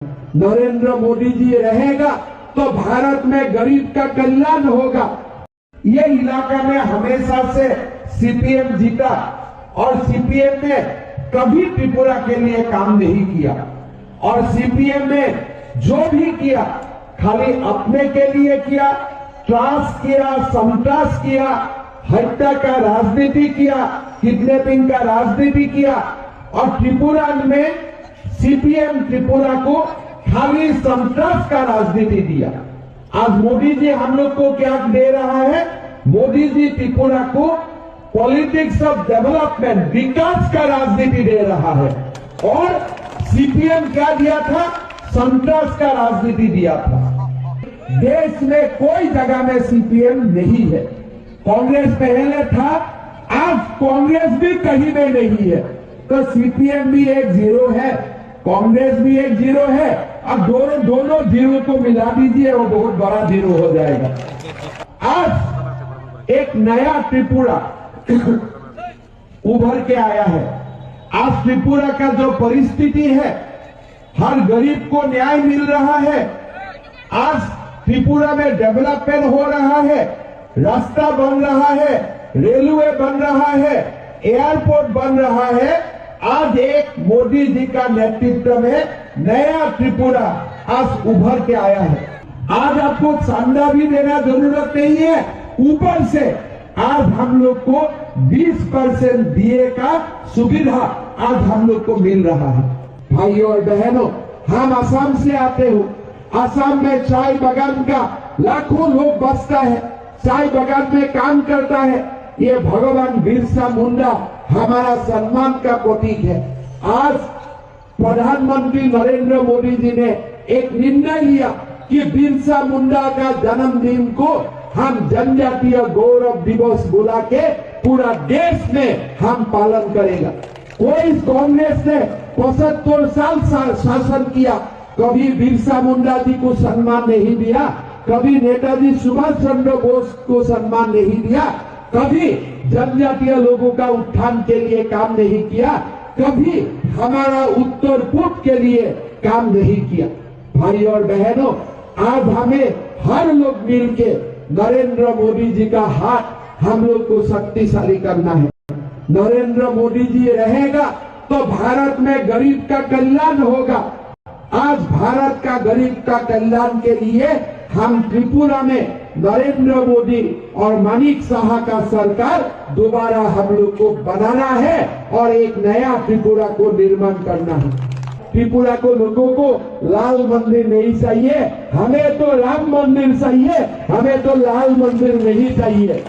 नरेंद्र मोदी जी रहेगा तो भारत में गरीब का कल्याण होगा। ये इलाका में हमेशा से सीपीएम जीता और सीपीएम ने कभी त्रिपुरा के लिए काम नहीं किया और सीपीएम ने जो भी किया खाली अपने के लिए किया, त्रास किया, संत्रास किया, हत्या का राजनीति किया, किडनैपिंग का राजनीति किया और त्रिपुरा में सीपीएम त्रिपुरा को खाली संत्रास का राजनीति दिया। आज मोदी जी हम लोग को क्या दे रहा है? मोदी जी त्रिपुरा को पॉलिटिक्स ऑफ डेवलपमेंट, विकास का राजनीति दे रहा है और सीपीएम क्या दिया था? संत्रास का राजनीति दिया था। देश में कोई जगह में सीपीएम नहीं है। कांग्रेस पहले था, आज कांग्रेस भी कहीं में नहीं है। तो सीपीएम भी एक जीरो है, कांग्रेस भी एक जीरो है और दोनों जीरो को मिला दीजिए, वो बहुत बड़ा जीरो हो जाएगा। आज एक नया त्रिपुरा उभर के आया है। आज त्रिपुरा का जो परिस्थिति है, हर गरीब को न्याय मिल रहा है। आज त्रिपुरा में डेवलपमेंट हो रहा है, रास्ता बन रहा है, रेलवे बन रहा है, एयरपोर्ट बन रहा है। आज एक मोदी जी का नेतृत्व में नया त्रिपुरा आज उभर के आया है। आज आपको चंदा भी देना जरूरत नहीं है, ऊपर से आज हम लोग को 20% डीए का सुविधा आज हम लोग को मिल रहा है। भाइयों और बहनों, हम असम से आते हो। असम में चाय बागान का लाखों लोग बसता है, चाय बागान में काम करता है। ये भगवान बिरसा मुंडा हमारा सम्मान का प्रतीक है। आज प्रधानमंत्री नरेंद्र मोदी जी ने एक निर्णय लिया कि बिरसा मुंडा का जन्मदिन को हम जनजातीय गौरव दिवस बुला के पूरा देश में हम पालन करेगा। कोई कांग्रेस ने 75 साल शासन किया, कभी बिरसा मुंडा जी को सम्मान नहीं दिया, कभी नेताजी सुभाष चंद्र बोस को सम्मान नहीं दिया, कभी जनजातीय लोगों का उत्थान के लिए काम नहीं किया, कभी हमारा उत्तर पूर्व के लिए काम नहीं किया। भाई और बहनों, आज हमें हर लोग मिलके नरेंद्र मोदी जी का हाथ हम लोग को शक्तिशाली करना है। नरेंद्र मोदी जी रहेगा तो भारत में गरीब का कल्याण होगा। आज भारत का गरीब का कल्याण के लिए हम त्रिपुरा में नरेंद्र मोदी और मानिक साहा का सरकार दोबारा हम लोग को बनाना है और एक नया त्रिपुरा को निर्माण करना है। त्रिपुरा को लोगों को लाल मंदिर नहीं चाहिए, हमें तो राम मंदिर चाहिए, हमें तो लाल मंदिर नहीं चाहिए।